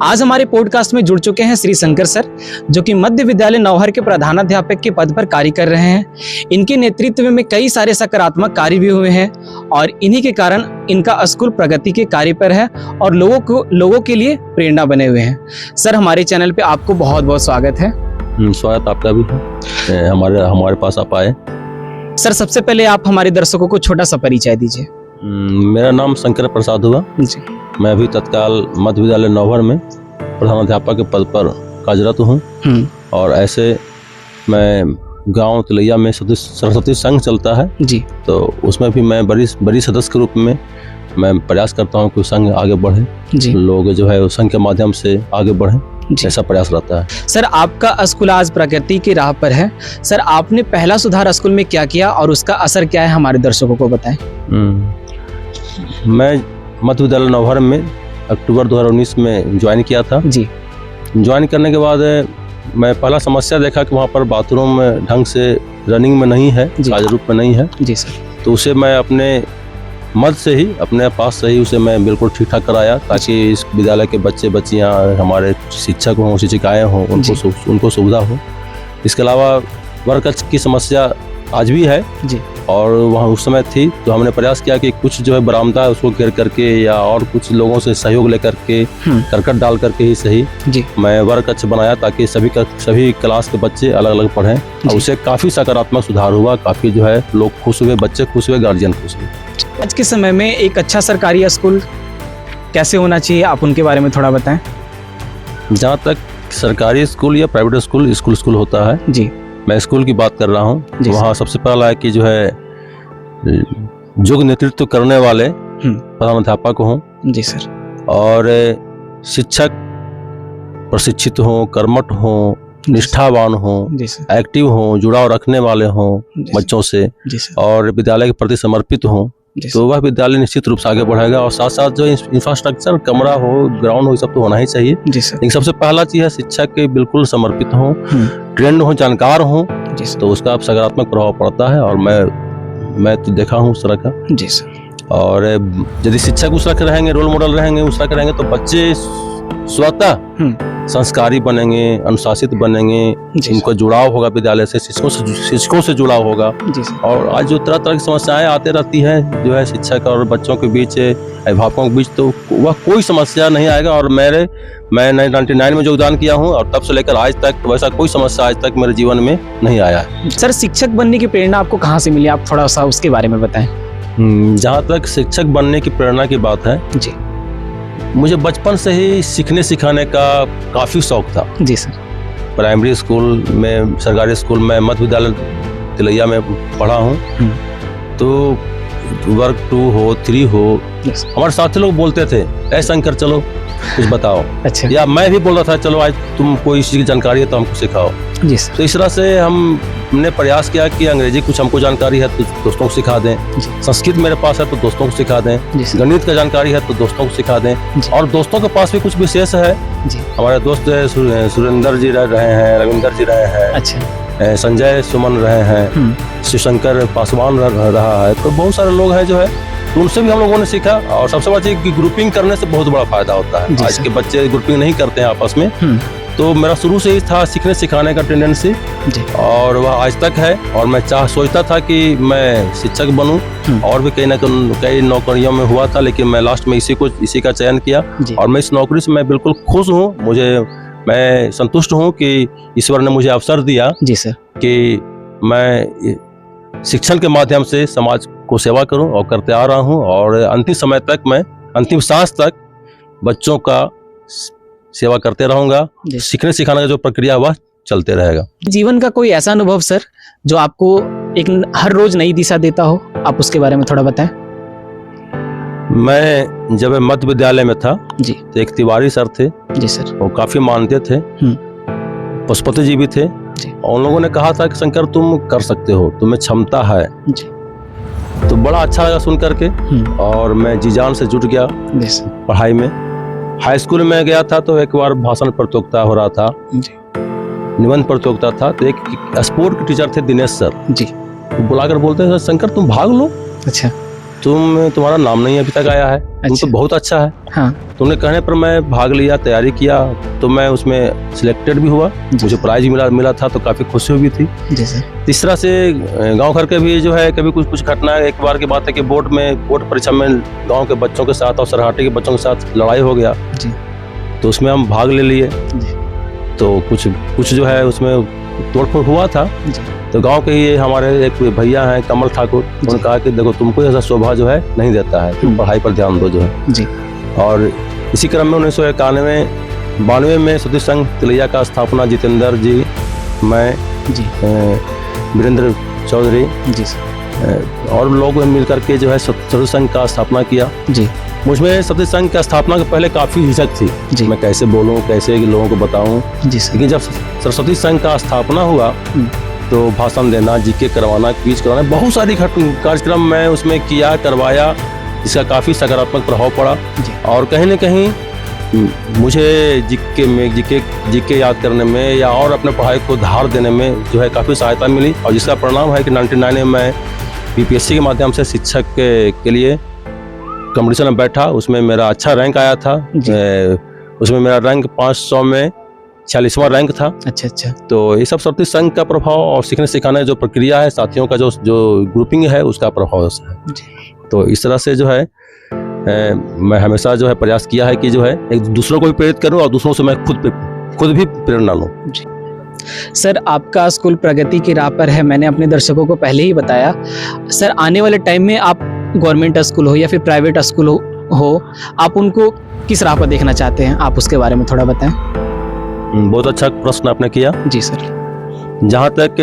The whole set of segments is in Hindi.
आज हमारे पॉडकास्ट में जुड़ चुके हैं श्री शंकर सर, जो कि मध्य विद्यालय नौहर के प्रधानाध्यापक के पद पर कार्य कर रहे हैं। इनके नेतृत्व में कई सारे सकारात्मक कार्य भी हुए हैं और इन्हीं के कारण इनका स्कूल प्रगति के कार्य पर है और लोगों के लिए प्रेरणा बने हुए हैं। सर, हमारे चैनल पे आपको बहुत बहुत स्वागत है। स्वागत आपका भी है, हमारे पास आप आए। सर, सबसे पहले आप हमारे दर्शकों को छोटा सा परिचय दीजिए। मेरा नाम शंकर प्रसाद हुआ जी। मैं अभी तत्काल मध्य विद्यालय नौहर में प्रधानाध्यापक के पद पर कार्यरत हूँ और ऐसे मैं गांव तिलैया में सरस्वती संघ चलता है जी, तो उसमें भी मैं बड़ी सदस्य के रूप में मैं प्रयास करता हूँ कि संघ आगे बढ़े जी, लोग जो है उस संघ के माध्यम से आगे बढ़े, ऐसा प्रयास रहता है। सर, आपका स्कूल आज प्रगति की राह पर है। सर, आपने पहला सुधार स्कूल में क्या किया और उसका असर क्या है, हमारे दर्शकों को बताएं। मैं मध्य विद्यालय नौहर में अक्टूबर 2019 में ज्वाइन किया था जी। ज्वाइन करने के बाद मैं पहला समस्या देखा कि वहाँ पर बाथरूम ढंग से रनिंग में नहीं है, कार्य रूप में नहीं है जी सर। तो उसे मैं अपने मद से ही, अपने पास से ही उसे मैं बिल्कुल ठीक ठाक कराया, ताकि इस विद्यालय के बच्चे बच्चियाँ, हमारे शिक्षक हों, शिक्षिकाएँ हों, उनको सुविधा हो। इसके अलावा वर्ग कक्ष की समस्या आज भी है जी, और वहाँ उस समय थी, तो हमने प्रयास किया कि कुछ जो है बरामदा उसको घेर करके या और कुछ लोगों से सहयोग लेकर के करकट डाल करके ही सही जी, मैं वर्ग कक्ष बनाया ताकि सभी क्लास के बच्चे अलग अलग पढ़ें और उससे काफ़ी सकारात्मक सुधार हुआ। काफ़ी जो है लोग खुश हुए, बच्चे खुश हुए, गार्जियन खुश हुए। आज के समय में एक अच्छा सरकारी स्कूल कैसे होना चाहिए, आप उनके बारे में थोड़ा बताएं। जहाँ तक सरकारी स्कूल या प्राइवेट स्कूल होता है जी, मैं स्कूल की बात कर रहा हूँ, वहाँ सबसे पहला है कि जो है जो नेतृत्व करने वाले प्रधानाध्यापक हों जी सर, और शिक्षक प्रशिक्षित हों, कर्मठ हों, निष्ठावान हों, एक्टिव हों, जुड़ाव रखने वाले हों बच्चों से और विद्यालय के प्रति समर्पित हों, तो वह विद्यालय निश्चित रूप से आगे बढ़ेगा। और साथ साथ जो इंफ्रास्ट्रक्चर, कमरा हो, ग्राउंड हो, सब तो होना ही चाहिए। लेकिन सबसे पहला चीज है शिक्षक के बिल्कुल समर्पित हों, ट्रेंड हो, जानकार हों, तो उसका सकारात्मक प्रभाव पड़ता है। और मैं तो देखा हूँ उस तरह का जी सर। और यदि शिक्षक उस तरह के रहेंगे, रोल मॉडल रहेंगे, उस तरह के रहेंगे, तो बच्चे स्वतः संस्कारी बनेंगे, अनुशासित बनेंगे, इनको जुड़ाव होगा विद्यालय से, शिक्षकों से जुड़ाव होगा। और आज जो तरह तरह की समस्याएं आते रहती हैं जो है शिक्षक और बच्चों के बीच, अभिभावकों के बीच, तो वह कोई समस्या नहीं आएगा। और मैं 1999 में योगदान किया हूं और तब से लेकर आज तक वैसा कोई समस्या आज तक मेरे जीवन में नहीं आया है। सर, शिक्षक बनने की प्रेरणा आपको कहाँ से मिली, आप थोड़ा सा उसके बारे में बताएं। जहाँ तक शिक्षक बनने की प्रेरणा की बात है जी, मुझे बचपन से ही सीखने सिखाने का काफ़ी शौक था जी सर। प्राइमरी स्कूल में, सरकारी स्कूल में, मध्य विद्यालय तिलैया में पढ़ा हूँ, तो वर्ग 2 हो, 3 हो, हमारे साथी लोग बोलते थे, ऐ शंकर चलो कुछ बताओ। अच्छा। या मैं भी बोल रहा था, चलो आज तुम कोई चीज़ की जानकारी है तो हमको सिखाओ जी सर। तो इस तरह से हमने प्रयास किया कि अंग्रेजी कुछ हमको जानकारी है तो दोस्तों को सिखा दें, संस्कृत मेरे पास है तो दोस्तों को सिखा दें, गणित का जानकारी है तो दोस्तों को सिखा दें। और दोस्तों के पास भी कुछ विशेष है जी। हमारे दोस्त सुरेंद्र जी रहे हैं, रविंदर जी रहे हैं, अच्छा, संजय सुमन रहे हैं, शिवशंकर पासवान रहा है, तो बहुत सारे लोग हैं जो है, तो उनसे भी हम लोगों ने सीखा। और सबसे बड़ी चीज कि ग्रुपिंग करने से बहुत बड़ा फायदा होता है। आज के बच्चे ग्रुपिंग नहीं करते हैं आपस में, तो मेरा शुरू से ही था सीखने सिखाने का टेंडेंसी और वह आज तक है। और मैं सोचता था कि मैं शिक्षक बनूं, और भी कई नौकरियों में हुआ था, लेकिन मैं लास्ट में इसी का चयन किया और मैं इस नौकरी से मैं बिल्कुल खुश हूँ। मैं संतुष्ट हूँ कि ईश्वर ने मुझे अवसर दिया जी सर कि मैं शिक्षण के माध्यम से समाज को सेवा करूं, और करते आ रहा हूं। और अंतिम समय तक, मैं अंतिम सांस तक बच्चों का सेवा करते रहूंगा। सीखने सिखाने का जो प्रक्रिया वह चलते रहेगा। जीवन का कोई ऐसा अनुभव सर जो आपको हर रोज नई दिशा देता हो, आप उसके बारे में थोड़ा बताएं। मैं जब मध्य विद्यालय में था जी, तो एक तिवारी सर थे जी सर, वो काफी मानते थे, पशुपति जी भी थे, और उन लोगों ने कहा था कि शंकर तुम कर सकते हो, तुम्हें क्षमता है जी। तो बड़ा अच्छा लगा सुन करके, और मैं जी जान से जुट गया पढ़ाई में। हाई स्कूल में गया था तो एक बार भाषण प्रतियोगिता हो रहा था जी, निबंध प्रतियोगिता था, तो एक स्पोर्ट के टीचर थे दिनेश सर जी, तो बुलाकर बोलते हैं शंकर तुम भाग लो। अच्छा। तुम्हारा नाम नहीं अभी तक आया है, तुम तो बहुत अच्छा है। हाँ। तुमने कहने पर मैं भाग लिया, तैयारी किया, तो मैं उसमें सिलेक्टेड भी हुआ, मुझे प्राइज मिला था, तो काफ़ी खुशी हुई थी। जी सर। इस तरह से गांव घर के भी जो है कभी कुछ घटना है। एक बार की बात है कि बोर्ड परीक्षा में गांव के बच्चों के साथ और सरहाटी के बच्चों के साथ लड़ाई हो गया जी। तो उसमें हम भाग ले लिए, तो कुछ जो है उसमें तोड़फोड़ हुआ था। तो गांव के ही हमारे एक भैया हैं कमल ठाकुर, उन्होंने कहा कि देखो तुमको ऐसा शोभा जो है नहीं देता है, तुम पढ़ाई पर ध्यान दो जो है जी। और इसी क्रम में 1991-92 में सतीश संघ तिलैया का स्थापना जितेंद्र जी, मैं जी, वीरेंद्र चौधरी जी और लोग मिलकर के जो है सतीश संघ का स्थापना किया जी। मुझमें सतीश संघ का स्थापना के पहले काफ़ी झिझक थी जी। मैं कैसे बोलूँ, कैसे लोगों को बताऊँ जी। लेकिन जब सरस्वती संघ का स्थापना हुआ तो भाषण देना, जीके करवाना, क्विज करवाना, बहुत सारी कार्यक्रम मैं उसमें किया, करवाया, जिसका काफ़ी सकारात्मक प्रभाव पड़ा। और कहीं न कहीं मुझे जीके याद करने में या और अपने पढ़ाई को धार देने में जो है काफ़ी सहायता मिली। और जिसका परिणाम है कि 99 में मैं बीपीएससी के माध्यम से शिक्षक के लिए कंपटीशन में बैठा, उसमें मेरा अच्छा रैंक आया था। उसमें मेरा रैंक 500 में 46वां रैंक था। अच्छा। तो ये सब सरस्वती संघ का प्रभाव और सीखने सिखाने जो प्रक्रिया है, साथियों का जो ग्रुपिंग है, उसका प्रभाव है। तो इस तरह से जो है मैं हमेशा जो है प्रयास किया है कि जो है एक दूसरों को भी प्रेरित करूं और दूसरों से मैं खुद भी प्रेरणा लूं। सर, आपका स्कूल प्रगति की राह पर है, मैंने अपने दर्शकों को पहले ही बताया। सर, आने वाले टाइम में आप गवर्नमेंट स्कूल हो या फिर प्राइवेट स्कूल हो, आप उनको किस राह पर देखना चाहते हैं, आप उसके बारे में थोड़ा बताएं। बहुत अच्छा प्रश्न आपने किया जी सर। जहाँ तक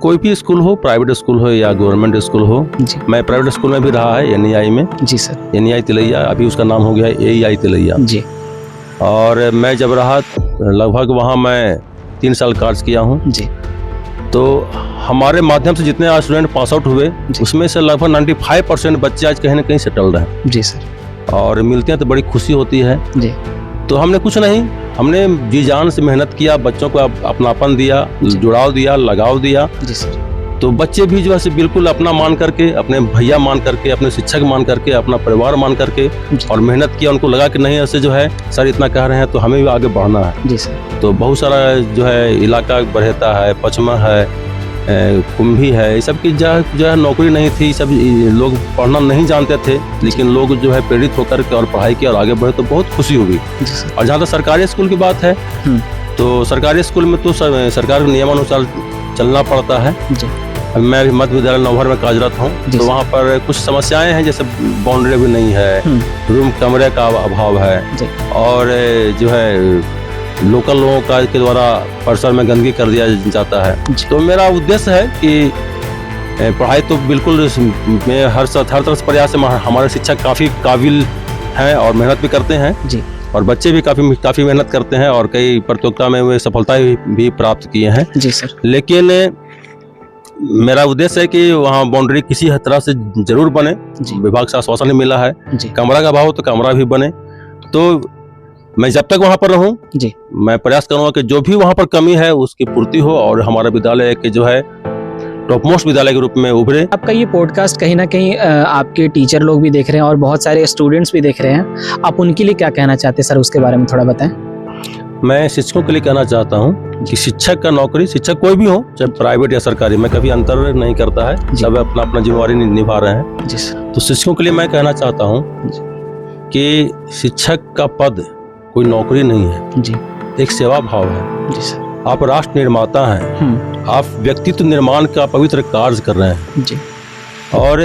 कोई भी स्कूल हो, प्राइवेट स्कूल हो या गवर्नमेंट स्कूल हो जी। मैं प्राइवेट स्कूल में भी रहा है, NEI में जी सर। NEI तिलैया, अभी उसका नाम हो गया AEI तिलैया जी। और मैं जब रहा लगभग वहाँ मैं 3 साल कार्य किया हूँ जी। तो हमारे माध्यम से जितने आज स्टूडेंट पास आउट हुए, उसमें से लगभग 95% बच्चे आज कहीं ना कहीं सेटल्ड हैं जी सर। और मिलते हैं तो बड़ी खुशी होती है जी। तो हमने कुछ नहीं, हमने जी जान से मेहनत किया, बच्चों को अपनापन दिया, जुड़ाव दिया, लगाव दिया जी सर। तो बच्चे भी जो है बिल्कुल अपना मान करके, अपने भैया मान करके, अपने शिक्षक मान करके, अपना परिवार मान करके और मेहनत किया। उनको लगा कि नहीं, ऐसे जो है सर इतना कह रहे हैं तो हमें भी आगे बढ़ना है जी सर। तो बहुत सारा जो है इलाका बरहेता है, पचमा है, कुंभी है, ये सब की जो है नौकरी नहीं थी, सब लोग पढ़ना नहीं जानते थे, लेकिन लोग जो है प्रेरित होकर के और पढ़ाई की और आगे बढ़े, तो बहुत खुशी हुई। और जहाँ तक सरकारी स्कूल की बात है, तो सरकारी स्कूल में तो सरकार के नियमानुसार चलना पड़ता है जी। मैं भी मध्य विद्यालय नौहर में कार्यरत हूँ, तो वहाँ पर कुछ समस्याएं हैं, जैसे बाउंड्री भी नहीं है, रूम कमरे का अभाव है, और जो है लोकल लोगों का के द्वारा परिसर में गंदगी कर दिया जाता है। तो मेरा उद्देश्य है कि पढ़ाई तो बिल्कुल मैं हर तरह से प्रयास है, हमारे शिक्षक काफ़ी काबिल हैं और मेहनत भी करते हैं जी। और बच्चे भी काफ़ी मेहनत करते हैं और कई प्रतियोगिता में वे सफलता भी प्राप्त किए हैं जी सर। लेकिन मेरा उद्देश्य है कि वहाँ बाउंड्री किसी तरह से जरूर बने, विभाग से आश्वासन मिला है। कमरा का अभाव हो तो कमरा भी बने। तो मैं जब तक वहाँ पर रहूँ जी, मैं प्रयास करूँगा कि जो भी वहाँ पर कमी है उसकी पूर्ति हो और हमारा विद्यालय के जो है टॉप मोस्ट विद्यालय के रूप में उभरे। आपका ये पॉडकास्ट कहीं ना कहीं आपके टीचर लोग भी देख रहे हैं और बहुत सारे स्टूडेंट्स भी देख रहे हैं, आप उनके लिए क्या कहना चाहते हैं सर, उसके बारे में थोड़ा बताएं। मैं शिक्षकों के लिए कहना चाहता हूँ कि शिक्षक का नौकरी, शिक्षक कोई भी हो, चाहे प्राइवेट या सरकारी, मैं कभी अंतर नहीं करता है, सब अपना अपना जिम्मेवारी निभा रहे हैं जी। तो शिक्षकों के लिए मैं कहना चाहता हूँ कि शिक्षक का पद कोई नौकरी नहीं है जी, एक सेवा भाव है जी सर। आप राष्ट्र निर्माता हैं, आप व्यक्तित्व निर्माण का पवित्र कार्य कर रहे हैं जी। और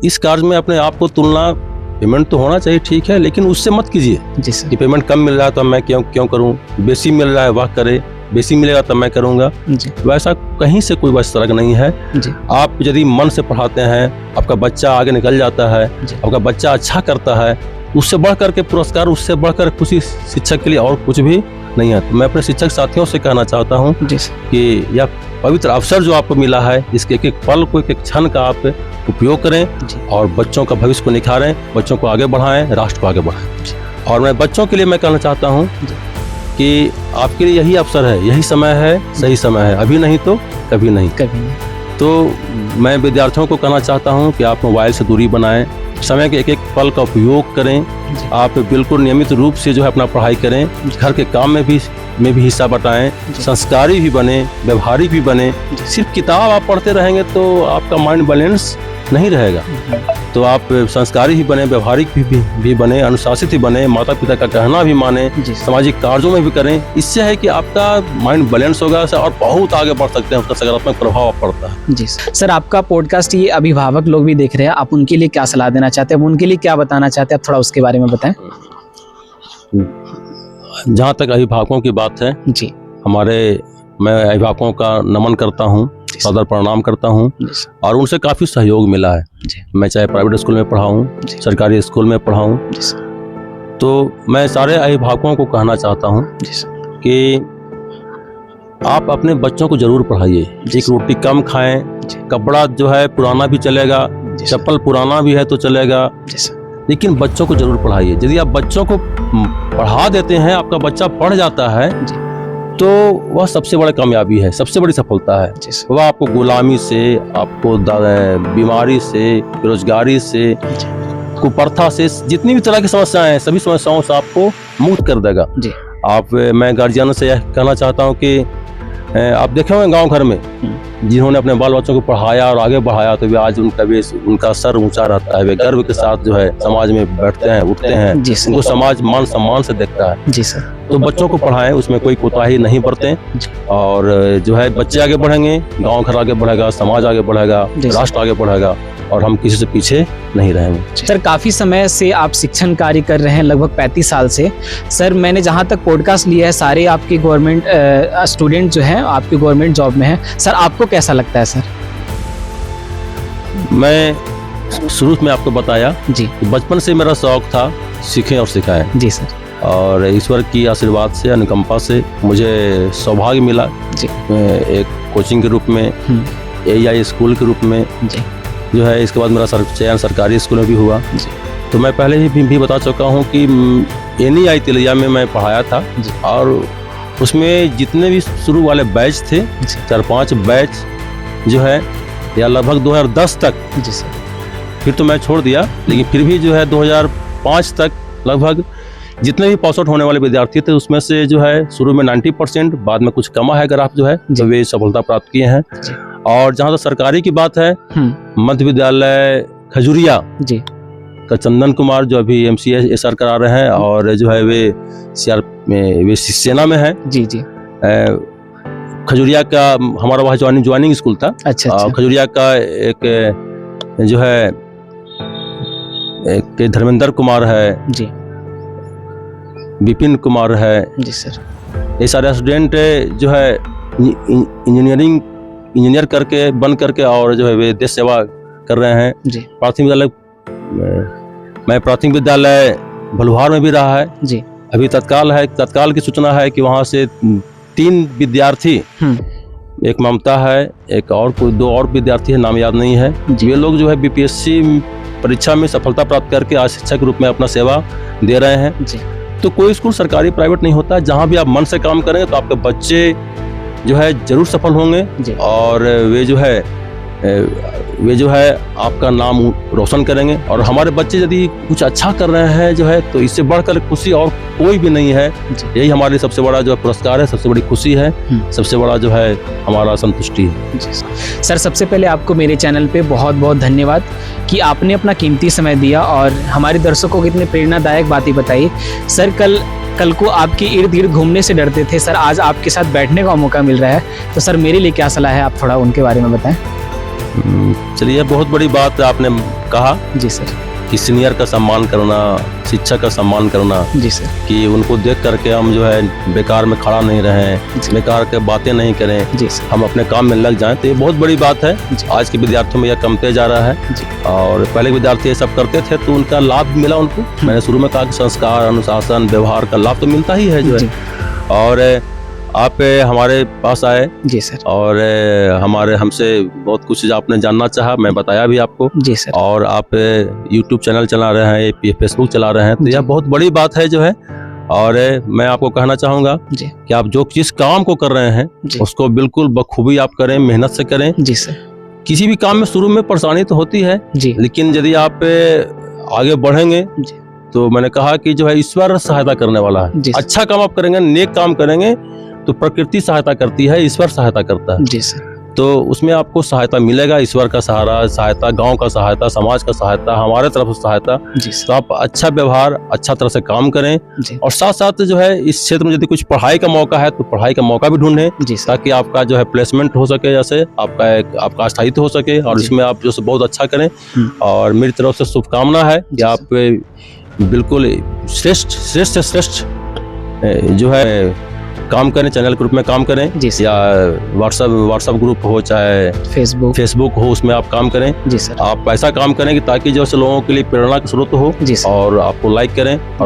इस कार्य में अपने आप को तुलना, पेमेंट तो होना चाहिए ठीक है, लेकिन उससे मत कीजिए जी सर। कि पेमेंट कम मिल रहा है तो मैं क्यों करूं, बेसी मिल रहा है वह करे, बेसी मिलेगा तब मैं करूंगा जी। वैसा कहीं से कोई बस तरक नहीं है जी। आप यदि मन से पढ़ाते हैं, आपका बच्चा आगे निकल जाता है, आपका बच्चा अच्छा करता है, उससे बढ़ करके पुरस्कार, उससे बढ़कर खुशी शिक्षक के लिए और कुछ भी नहीं है। तो मैं अपने शिक्षक साथियों से कहना चाहता हूँ कि यह पवित्र अवसर जो आपको मिला है, इसके एक एक पल को, एक एक क्षण का आप उपयोग करें और बच्चों का भविष्य को निखारें, बच्चों को आगे बढ़ाएं, राष्ट्र को आगे बढ़ाएं। और मैं बच्चों के लिए मैं कहना चाहता हूँ कि आपके लिए यही अवसर है, यही समय है, सही समय है, अभी नहीं तो कभी नहीं। तो मैं विद्यार्थियों को कहना चाहता हूं कि आप मोबाइल से दूरी बनाएं, समय के एक एक पल का उपयोग करें, आप बिल्कुल नियमित रूप से जो है अपना पढ़ाई करें, घर के काम में भी हिस्सा बटाएं, संस्कारी भी बने, व्यवहारिक भी बने। सिर्फ किताब आप पढ़ते रहेंगे तो आपका माइंड बैलेंस नहीं रहेगा। तो आप संस्कारी ही बने, व्यवहारिक भी बने, अनुशासित ही बने, माता पिता का कहना भी माने, सामाजिक कार्यों में भी करें। इससे है कि आपका माइंड बैलेंस होगा और बहुत आगे बढ़ सकते हैं, उसका सकारात्मक प्रभाव पड़ता है। जी सर, आपका पॉडकास्ट ये अभिभावक लोग भी देख रहे हैं, आप उनके लिए क्या सलाह देना चाहते हैं, उनके लिए क्या बताना चाहते हैं, आप थोड़ा उसके बारे में बताएं। जहाँ तक अभिभावकों की बात है जी, मैं अभिभावकों का नमन करता हूँ, सदर प्रणाम करता हूँ और उनसे काफ़ी सहयोग मिला है। मैं चाहे प्राइवेट स्कूल में पढ़ाऊँ, सरकारी स्कूल में पढ़ाऊँ, तो मैं सारे अभिभावकों को कहना चाहता हूँ कि आप अपने बच्चों को जरूर पढ़ाइए। एक रोटी कम खाएं, कपड़ा जो है पुराना भी चलेगा, चप्पल पुराना भी है तो चलेगा, लेकिन बच्चों को जरूर पढ़ाइए। यदि आप बच्चों को पढ़ा देते हैं, आपका बच्चा पढ़ जाता है, तो वह सबसे बड़ी कामयाबी है, सबसे बड़ी सफलता है। वह आपको गुलामी से, आपको बीमारी से, बेरोजगारी से, कुप्रथा से, जितनी भी तरह की समस्याएं हैं, सभी समस्याओं से आपको मुक्त कर देगा। मैं गार्जियन से यह कहना चाहता हूं कि आप देखे होंगे गांव घर में जिन्होंने अपने बाल बच्चों को पढ़ाया और आगे बढ़ाया, तो वे आज उनका सर ऊंचा रहता है, वे गर्व के साथ जो है समाज में बैठते हैं, उठते हैं, उनको समाज मान सम्मान से देखता है। जी सर। तो बच्चों को पढ़ाएं, उसमें कोई कोताही नहीं बरतें, और जो है बच्चे आगे बढ़ेंगे, गांव घर आगे बढ़ेगा, समाज आगे बढ़ेगा, राष्ट्र आगे बढ़ेगा, और हम किसी से पीछे नहीं रहेंगे। सर, काफ़ी समय से आप शिक्षण कार्य कर रहे हैं, लगभग 35 साल से। सर, मैंने जहाँ तक पॉडकास्ट लिया है, सारे आपके गवर्नमेंट स्टूडेंट जो हैं आपके गवर्नमेंट जॉब में हैं। सर, आपको कैसा लगता है सर? मैं शुरू में आपको बताया जी, बचपन से मेरा शौक था सीखें और सिखाएं। जी सर। और ईश्वर की आशीर्वाद से, अनुकंपा से मुझे सौभाग्य मिला जी, एक कोचिंग के रूप में, AEI स्कूल के रूप में जी, जो है इसके बाद मेरा चयन सरकारी स्कूल में भी हुआ। तो मैं पहले ही भी बता चुका हूँ कि NEI तिलैया में मैं पढ़ाया था, और उसमें जितने भी शुरू वाले बैच थे, 4-5 बैच जो है, या लगभग 2010 तक जी सर, फिर तो मैं छोड़ दिया, लेकिन फिर भी जो है 2005 तक लगभग जितने भी पास आउट होने वाले विद्यार्थी थे, उसमें से जो है शुरू में 90%, बाद में कुछ कमा है ग्राफ जो है, जो वे सफलता प्राप्त किए हैं। और जहाँ तक सरकारी की बात है, मध्य विद्यालय खजुरिया जी का चंदन कुमार जो अभी MCA SR करा रहे हैं, और जो है वे सेना में है जी जी। खजुरिया का हमारा वहाँ ज्वाइनिंग स्कूल था। अच्छा। खजुरिया का एक जो है एक धर्मेंद्र कुमार है जी, विपिन कुमार है जी सर। ये सारे स्टूडेंट जो है इंजीनियर करके बन करके और जो है वे देश सेवा कर रहे हैं जी। प्राथमिक विद्यालय, मैं प्राथमिक विद्यालय भलुहार में भी रहा है जी। अभी तत्काल की सूचना है कि वहाँ से 3 विद्यार्थी, एक ममता है, एक और 2 और विद्यार्थी है, नाम याद नहीं है, वे लोग जो है BPSC परीक्षा में सफलता प्राप्त करके आज शिक्षक के रूप में अपना सेवा दे रहे हैं जी। तो कोई स्कूल सरकारी प्राइवेट नहीं होता, जहाँ भी आप मन से काम करेंगे तो आपके बच्चे जो है जरूर सफल होंगे, और वे जो है आपका नाम रोशन करेंगे। और हमारे बच्चे यदि कुछ अच्छा कर रहे हैं जो है, तो इससे बढ़कर खुशी और कोई भी नहीं है। यही हमारे लिए सबसे बड़ा जो है पुरस्कार है, सबसे बड़ी खुशी है, सबसे बड़ा जो है हमारा संतुष्टि है। सर, सबसे पहले आपको मेरे चैनल पे बहुत बहुत धन्यवाद कि आपने अपना कीमती समय दिया और हमारे दर्शकों को इतनी प्रेरणादायक बातें बताई। सर, कल को आपके इर्द गिर्द घूमने से डरते थे सर, आज आपके साथ बैठने का मौका मिल रहा है, तो सर मेरे लिए क्या सलाह है, आप थोड़ा उनके बारे में बताएं। चलिए, बहुत बड़ी बात आपने कहा जी सर, कि सीनियर का सम्मान करना, शिक्षक का सम्मान करना जी सर, कि उनको देख करके हम जो है बेकार में खड़ा नहीं रहें, बेकार के बातें नहीं करें जी सर, हम अपने काम में लग जाएं, तो ये बहुत बड़ी बात है। आज के विद्यार्थियों में यह कमते जा रहा है जी। और पहले विद्यार्थी ये सब करते थे तो उनका लाभ मिला उनको। मैंने शुरू में कहा कि संस्कार, अनुशासन, व्यवहार का लाभ तो मिलता ही है जो है। और आप हमारे पास आए जी सर, और हमसे बहुत कुछ आपने जानना चाहा, मैं बताया भी आपको जी सर। और आप YouTube चैनल चला रहे हैं, Facebook चला रहे हैं, तो यह बहुत बड़ी बात है जो है। और मैं आपको कहना चाहूँगा कि आप जिस काम को कर रहे हैं उसको बिल्कुल बखूबी आप करें, मेहनत से करें जी सर। किसी भी काम में शुरू में परेशानी तो होती है जी, लेकिन यदि आप आगे बढ़ेंगे जी, तो मैंने कहा कि जो है ईश्वर सहायता करने वाला है। जी सर। अच्छा काम आप करेंगे, नेक काम करेंगे तो प्रकृति सहायता करती है, ईश्वर सहायता करता है। जी सर। तो उसमें आपको सहायता मिलेगा, ईश्वर का सहायता, गांव का सहायता, समाज का सहायता, हमारे तरफ से सहायता। जी सर। तो आप अच्छा व्यवहार, अच्छा तरह से काम करें जी, और साथ साथ जो है इस क्षेत्र में यदि कुछ पढ़ाई का मौका है तो पढ़ाई का मौका भी ढूंढें, जी सर। ताकि आपका जो है प्लेसमेंट हो सके, जैसे आपका स्थायित्व हो सके और जी। इसमें आप जो बहुत अच्छा करें। और मेरी तरफ से शुभकामना है कि जी आप बिल्कुल श्रेष्ठ से श्रेष्ठ जो है काम करें, चैनल ग्रुप में काम करें, जी सर। या व्हाट्सएप ग्रुप हो, चाहे फेसबुक हो, उसमें आप काम करें। जी सर। आप ऐसा काम करें कि ताकि जो है लोगों के लिए प्रेरणा का स्रोत हो जी सर। और आपको लाइक करें और